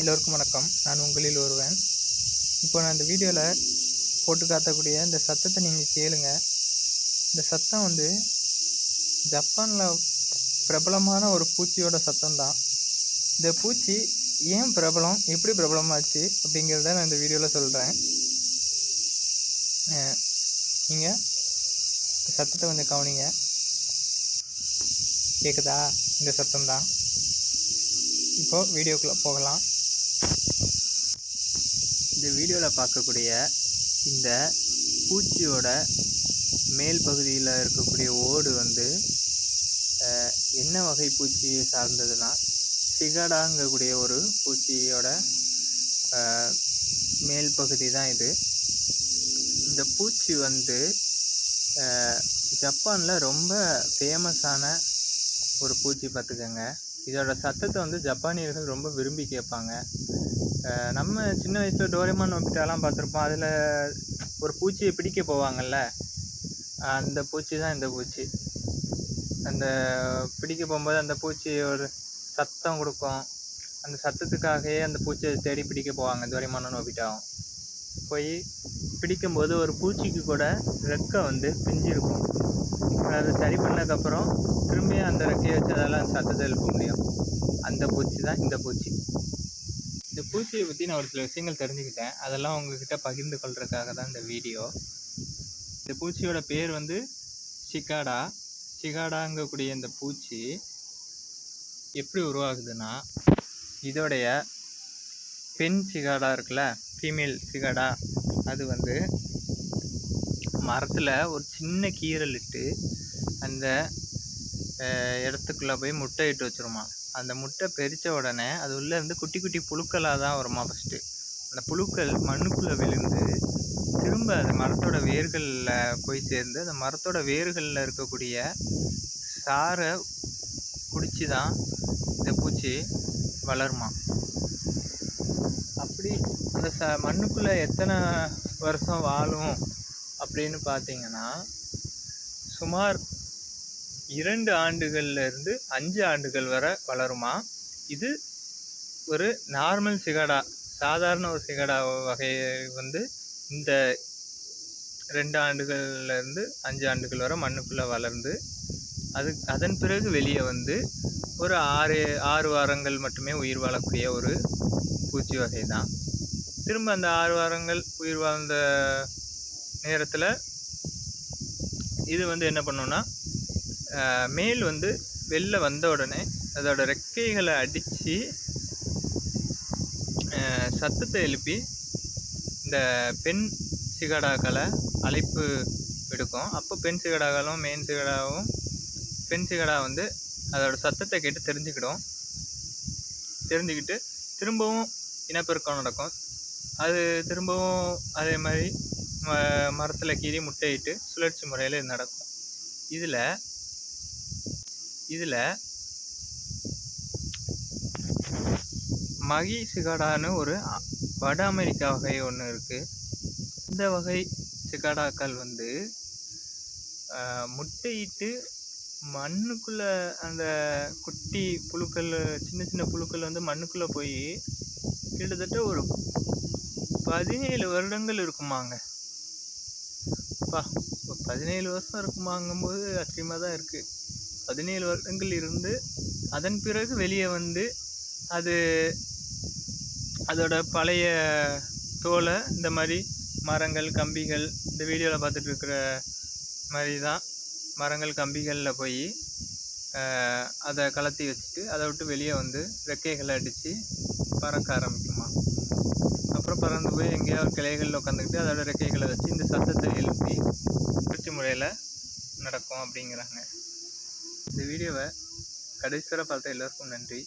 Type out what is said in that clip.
எல்லோருக்கும் வணக்கம். நான் உங்களில் ஒருவன். இப்போ நான் இந்த வீடியோவில் போட்டு காட்டக்கூடிய இந்த சத்தத்தை நீங்கள் கேளுங்க. இந்த சத்தம் வந்து ஜப்பானில் பிரபலமான ஒரு பூச்சியோட சத்தம் தான். இந்த பூச்சி ஏன் பிரபலம், எப்படி பிரபலமாச்சு அப்படிங்கிறத நான் இந்த வீடியோவில் சொல்கிறேன். நீங்கள் இந்த சத்தத்தை கொஞ்சம் கவனிங்க. கேட்குதா? இந்த சத்தம் தான். இப்போது வீடியோக்குள்ளே போகலாம். இந்த வீடியோவில் பார்க்கக்கூடிய இந்த பூச்சியோட மேல் பகுதியில் இருக்கக்கூடிய ஓடு வந்து என்ன வகை பூச்சியை சார்ந்ததுன்னா சிகாடாங்கக்கூடிய ஒரு பூச்சியோட மேல் பகுதி தான் இது. இந்த பூச்சி வந்து ஜப்பானில் ரொம்ப ஃபேமஸான ஒரு பூச்சி பார்த்துக்கோங்க. இதோட சத்தத்தை வந்து ஜப்பானியர்கள் ரொம்ப விரும்பி கேட்பாங்க. நம்ம சின்ன வயசில் டோரேமான் நோபிட்டாலாம் பார்த்துருப்போம். அதில் ஒரு பூச்சியை பிடிக்க போவாங்கள்ல, அந்த பூச்சி தான் இந்த பூச்சி. அந்த பிடிக்க போகும்போது அந்த பூச்சி ஒரு சத்தம் கொடுக்கும். அந்த சத்தத்துக்காகவே அந்த பூச்சியை தேடி பிடிக்க போவாங்க. டோரேமான் நோபிட்டாவும் போய் பிடிக்கும்போது ஒரு பூச்சிக்கு கூட ரெக்கை வந்து பிஞ்சிருக்கும். அதை சரி பண்ணதுக்கப்புறம் திரும்பி அந்த ரெக்கையை வச்சு அதெல்லாம் சத்தத்தை எழுப்ப முடியும். அந்த பூச்சி தான் இந்த பூச்சி. இந்த பூச்சியை பற்றி நான் ஒரு சில விஷயங்கள் தெரிஞ்சுக்கிட்டேன். அதெல்லாம் உங்ககிட்ட பகிர்ந்து கொள்றதுக்காக தான் இந்த வீடியோ. இந்த பூச்சியோட பேர் வந்து சிகாடா. சிகாடாங்கக்கூடிய இந்த பூச்சி எப்படி உருவாகுதுன்னா, இதோடைய பெண் சிகாடா இருக்குல்ல, ஃபீமேல் சிகாடா, அது வந்து மரத்தில் ஒரு சின்ன கீறல் இட்டு அந்த இடத்துக்குள்ளே போய் முட்டை இட்டு வச்சுருமா. அந்த முட்டை பெரித்த உடனே அது உள்ளேருந்து குட்டி குட்டி புழுக்களாக தான் வருமா. ஃபஸ்ட்டு அந்த புழுக்கள் மண்ணுக்குள்ளே விழுந்து திரும்ப அந்த மரத்தோட வேர்களில் போய் சேர்ந்து அந்த மரத்தோட வேர்களில் இருக்கக்கூடிய சாரை குடித்து தான் இந்த பூச்சி வளருமா. அப்படி அந்த மண்ணுக்குள்ளே எத்தனை வருஷம் வாழும் அப்படின்னு பார்த்தீங்கன்னா, சுமார் 2 ஆண்டுகள்லேருந்து 5 ஆண்டுகள் வரை வளருமா. இது ஒரு நார்மல் சிகாடா, சாதாரண ஒரு சிகாடா வகையை வந்து இந்த 2 ஆண்டுகள்லேருந்து 5 ஆண்டுகள் வரை மண்ணுக்குள்ளே வளர்ந்து அதன் பிறகு வெளியே வந்து ஒரு 6 வாரங்கள் மட்டுமே உயிர் வாழக்கூடிய ஒரு பூச்சி வகை தான். திரும்ப அந்த 6 வாரங்கள் உயிர் வாழ்ந்த நேரத்தில் இது வந்து என்ன பண்ணுன்னா, மேல் வந்து வெளில வந்த உடனே அதோட ரெக்கைகளை அடித்து சத்தத்தை எழுப்பி இந்த பெண் சிகாடாக்களை அழைப்பு விடுக்கும். அப்போ பெண் சிகாடாக்களும் பெண் சிகாடா வந்து அதோட சத்தத்தை கேட்டு தெரிஞ்சுக்கிட்டு திரும்பவும் இனப்பெருக்கம் நடக்கும். அது திரும்பவும் அதே மாதிரி மரத்தில் கீறி முட்டையிட்டு சுழற்சி முறையில் இது நடக்கும். இதில் மகி சிகாடான்னு ஒரு வட அமெரிக்கா வகை ஒன்று இருக்குது. இந்த வகை சிகாடாக்கள் வந்து முட்டையிட்டு மண்ணுக்குள்ளே அந்த குட்டி புழுக்கள், சின்ன சின்ன புழுக்கள் வந்து மண்ணுக்குள்ளே போய் கிட்டத்தட்ட ஒரு 17 வருடங்கள் இருக்குமாங்க. 17 வருஷம் இருக்குமாங்கும்போது ஆச்சரியமாக தான் இருக்குது. 17 வருடங்கள் இருந்து அதன் பிறகு வெளியே வந்து அது அதோட பழைய தோலை இந்த மாதிரி மரங்கள், கம்பிகள், இந்த வீடியோவில் பார்த்துட்டு இருக்கிற மாதிரி தான் மரங்கள், கம்பிகளில் போய் அதை கலத்தி வச்சுட்டு அதை விட்டு வெளியே வந்து ரெக்கைகளை அடித்து பறக்க ஆரம்பிக்குமா. அப்புறம் பறந்து போய் எங்கேயாவது கிளைகளில் உட்காந்துக்கிட்டு அதோட ரெக்கைகளை வச்சு இந்த சத்தத்தை எழுப்பி சுழற்சி முறையில் நடக்கும் அப்படிங்கிறாங்க. இந்த வீடியோவை கடைசி வரை பார்த்த எல்லோருக்கும் நன்றி.